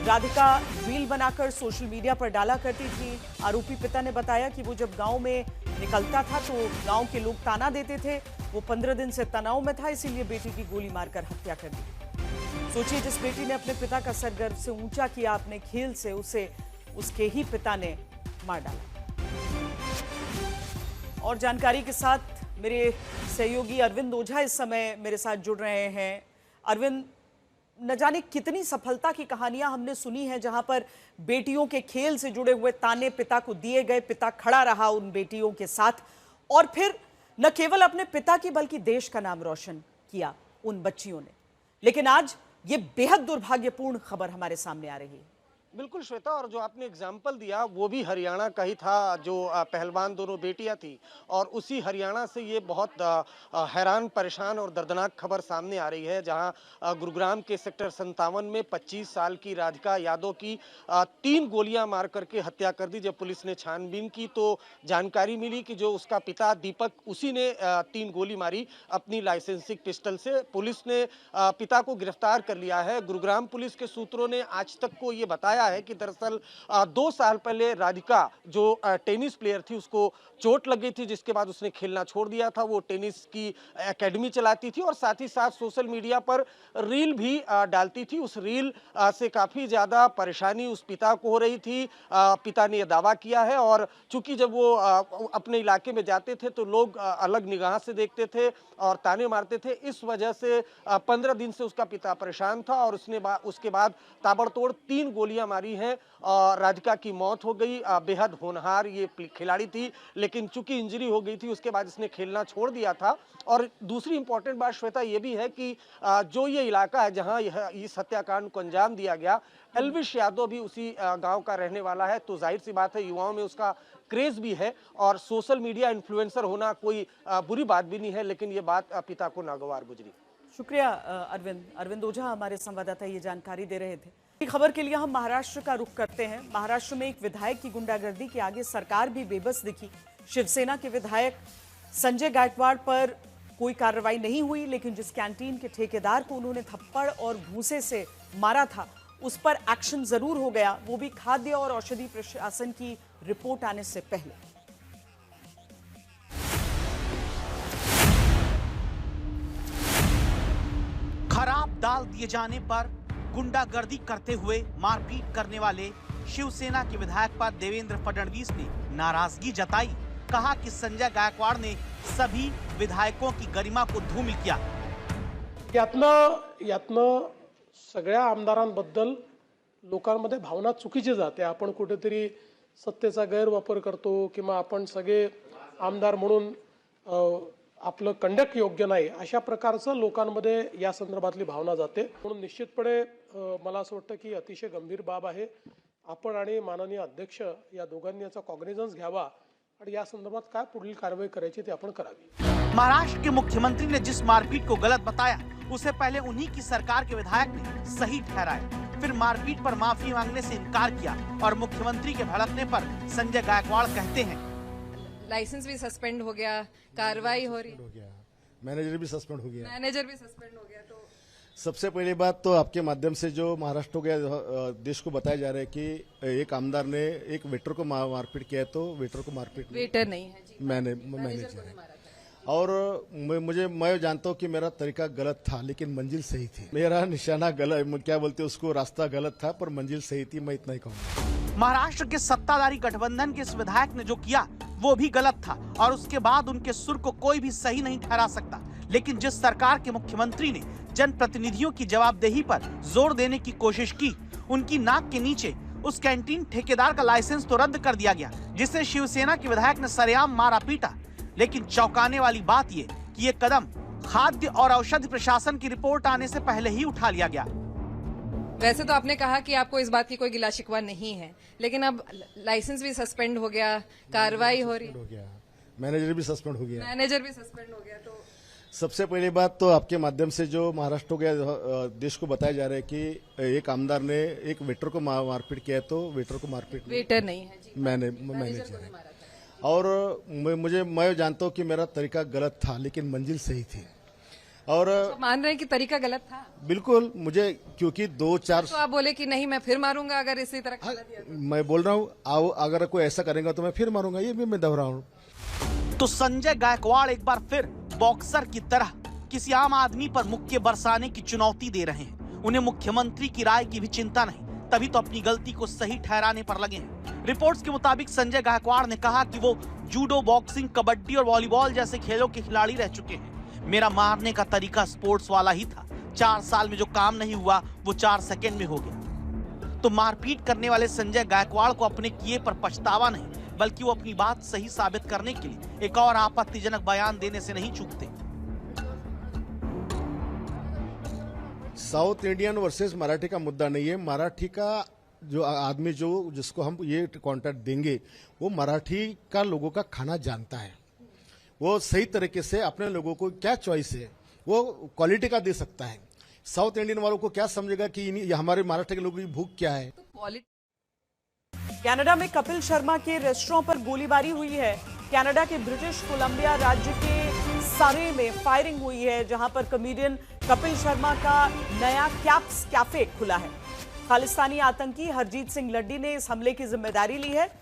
राधिका रील बनाकर सोशल मीडिया पर डाला करती थी। आरोपी पिता ने बताया कि वो जब गांव में निकलता था तो गांव के लोग ताना देते थे। वो 15 दिन से तनाव में था, इसीलिए बेटी की गोली मारकर हत्या कर दी। सोचिए, जिस बेटी ने अपने पिता का सर गर्व से ऊंचा किया अपने खेल से, उसे उसके ही पिता ने मार डाला। और जानकारी के साथ मेरे सहयोगी अरविंद ओझा इस समय मेरे साथ जुड़ रहे हैं। अरविंद, न जाने कितनी सफलता की कहानियां हमने सुनी हैं जहां पर बेटियों के खेल से जुड़े हुए ताने पिता को दिए गए, पिता खड़ा रहा उन बेटियों के साथ और फिर न केवल अपने पिता की बल्कि देश का नाम रोशन किया उन बच्चियों ने। लेकिन आज ये बेहद दुर्भाग्यपूर्ण खबर हमारे सामने आ रही है। बिल्कुल श्वेता, और जो आपने एग्जाम्पल दिया वो भी हरियाणा का ही था, जो पहलवान दोनों बेटियां थी, और उसी हरियाणा से ये बहुत हैरान, परेशान और दर्दनाक खबर सामने आ रही है, जहां गुरुग्राम के सेक्टर 57 में 25 साल की राधिका यादव की 3 गोलियां मार करके हत्या कर दी। जब पुलिस ने छानबीन की तो जानकारी मिली कि जो उसका पिता दीपक, उसी ने 3 गोली मारी अपनी लाइसेंसिंग पिस्टल से। पुलिस ने पिता को गिरफ्तार कर लिया है। गुरुग्राम पुलिस के सूत्रों ने आज तक को ये बताया बताया है कि दरअसल 2 साल पहले राधिका जो टेनिस प्लेयर थी उसको चोट लग गई थी, जिसके बाद उसने खेलना छोड़ दिया था। वो टेनिस की एकेडमी चलाती थी और साथ ही साथ सोशल मीडिया पर रील भी डालती थी। उस रील से काफ़ी ज़्यादा परेशानी उस पिता को हो रही थी। पिता ने यह दावा किया है और चूंकि जब वो अपने इलाके में जाते थे तो लोग अलग निगाह से देखते थे और ताने मारते थे। इस वजह से 15 दिन से उसका पिता परेशान था और उसके बाद ताबड़तोड़ 3 गोलियां मारी हैं और राधिका की मौत हो गई। बेहद होनहार ये खिलाड़ी थी, लेकिन चूंकि इंजरी हो गई थी उसके बाद इसने खेलना छोड़ दिया था। और दूसरी इंपॉर्टेंट बात श्वेता ये भी है कि जो ये इलाका है जहां इस हत्याकांड को अंजाम दिया गया, एल्विश यादव भी उसी गांव का रहने वाला है। तो जाहिर सी बात है युवाओं में उसका क्रेज भी है और सोशल मीडिया इन्फ्लुएंसर होना कोई बुरी बात भी नहीं है, लेकिन ये बात पिता को नागवार गुजरी। शुक्रिया अरविंद ओझा हमारे संवाददाता ये जानकारी दे रहे थे। खबर के लिए हम महाराष्ट्र का रुख करते हैं। महाराष्ट्र में एक विधायक की गुंडागर्दी के आगे सरकार भी बेबस दिखी। शिवसेना के विधायक संजय गायकवाड़ पर कोई कार्रवाई नहीं हुई, लेकिन जिस कैंटीन के ठेकेदार को उन्होंने थप्पड़ और भूसे से मारा था उस पर एक्शन जरूर हो गया, वो भी खाद्य और औषधि प्रशासन की रिपोर्ट आने से पहले। खराब दाल दिए जाने पर गुंडागर्दी करते हुए मारपीट करने वाले शिवसेना के विधायक पर देवेंद्र फडणवीस ने नाराजगी जताई। कहा कि संजय गायकवाड़ ने सभी विधायकों की गरिमा को धूमिल किया। यातनं सगळ्या आमदारांबद्दल लोकांमध्ये भावना चुकीची जाते। आपण कुठेतरी सत्तेचा गैरवापर करतो किंवा आपण सगळे आमदार म्हणून आपलं कंडक्ट योग्य नाही, अशा प्रकारचं लोकांमध्ये या संदर्भातली भावना जाते। म्हणून निश्चितपणे मला असं वाटतं की अतिशय गंभीर बाब आहे। आपण आणि माननीय अध्यक्ष या दोघांनी याचा कॉग्निझन्स घ्यावा और या संदर्भात काय पुढील कारवाई करायची ते आपण करावी। महाराष्ट्र के मुख्यमंत्री ने जिस मारपीट को गलत बताया उसे पहले उन्हीं की सरकार के विधायक ने सही ठहराया, फिर मारपीट पर माफी मांगने से इनकार किया और मुख्यमंत्री के भड़कने पर संजय गायकवाड़ कहते हैं लाइसेंस भी सस्पेंड हो गया, कार्रवाई हो रही, मैनेजर भी सस्पेंड हो गया, तो सबसे पहली बात तो आपके माध्यम से जो महाराष्ट्र हो गया देश को बताया जा रहा है कि एक आमदार ने एक वेटर को मारपीट किया है, तो वेटर को मारपीट वेटर नहीं है जी, मैनेजर है। और मैं जानता हूँ कि मेरा तरीका गलत था लेकिन मंजिल सही थी। मेरा निशाना गलत, क्या बोलते उसको, रास्ता गलत था पर मंजिल सही थी, मैं इतना ही कहूँगा। महाराष्ट्र के सत्ताधारी गठबंधन के इस विधायक ने जो किया वो भी गलत था और उसके बाद उनके सुर को कोई भी सही नहीं ठहरा सकता। लेकिन जिस सरकार के मुख्यमंत्री ने जनप्रतिनिधियों की जवाबदेही पर जोर देने की कोशिश की, उनकी नाक के नीचे उस कैंटीन ठेकेदार का लाइसेंस तो रद्द कर दिया गया, जिससे शिवसेना के विधायक ने सरेआम मारा पीटा। लेकिन चौंकाने वाली बात ये कि ये कदम खाद्य और औषधि प्रशासन की रिपोर्ट आने से पहले ही उठा लिया गया। वैसे तो आपने कहा कि आपको इस बात की कोई गिला शिकवा नहीं है, लेकिन अब लाइसेंस भी सस्पेंड हो गया, कार्रवाई हो रही, मैनेजर भी सस्पेंड हो गया, तो सबसे पहली बात तो आपके माध्यम से जो महाराष्ट्र हो गया देश को बताया जा रहा है कि एक आमदार ने एक वेटर को मारपीट किया है, तो वेटर को मारपीट, वेटर नहीं है जी, मैनेजर है। और मैं जानता हूँ कि मेरा तरीका गलत था लेकिन मंजिल सही थी। और मान रहे हैं कि तरीका गलत था? बिल्कुल, मुझे क्योंकि 2-4 तो आप बोले कि नहीं मैं फिर मारूंगा अगर इसी तरह खिला दिया तो। मैं बोल रहा हूँ अगर कोई ऐसा करेगा तो मैं फिर मारूंगा, ये भी मैं दोहरा हूँ। तो संजय गायकवाड़ एक बार फिर बॉक्सर की तरह किसी आम आदमी पर मुक्के बरसाने की चुनौती दे रहे हैं। उन्हें मुख्यमंत्री की राय की भी चिंता नहीं, तभी तो अपनी गलती को सही ठहराने पर लगे हैं। रिपोर्ट्स के मुताबिक संजय गायकवाड़ ने कहा कि वो जूडो, बॉक्सिंग, कबड्डी और वॉलीबॉल जैसे खेलों के खिलाड़ी रह चुके हैं। मेरा मारने का तरीका स्पोर्ट्स वाला ही था। 4 साल में जो काम नहीं हुआ वो 4 सेकंड में हो गया। तो मारपीट करने वाले संजय गायकवाड़ को अपने किए पर पछतावा नहीं, बल्कि वो अपनी बात सही साबित करने के लिए एक और आपत्तिजनक बयान देने से नहीं चूकते। साउथ इंडियन वर्सेस मराठी का मुद्दा नहीं है। मराठी का जो आदमी जिसको हम ये कॉन्ट्रैक्ट देंगे वो मराठी का लोगों का खाना जानता है, वो सही तरीके से अपने लोगों को क्या चॉइस है वो क्वालिटी का दे सकता है। साउथ इंडियन वालों को क्या समझेगा कि हमारे महाराष्ट्र के लोगों की भूख क्या है। कनाडा में कपिल शर्मा के रेस्टोरेंट पर गोलीबारी हुई है। कनाडा के ब्रिटिश कोलंबिया राज्य के सरे में फायरिंग हुई है, जहां पर कॉमेडियन कपिल शर्मा का नया कैप्स कैफे खुला है। खालिस्तानी आतंकी हरजीत सिंह लड्डी ने इस हमले की जिम्मेदारी ली है।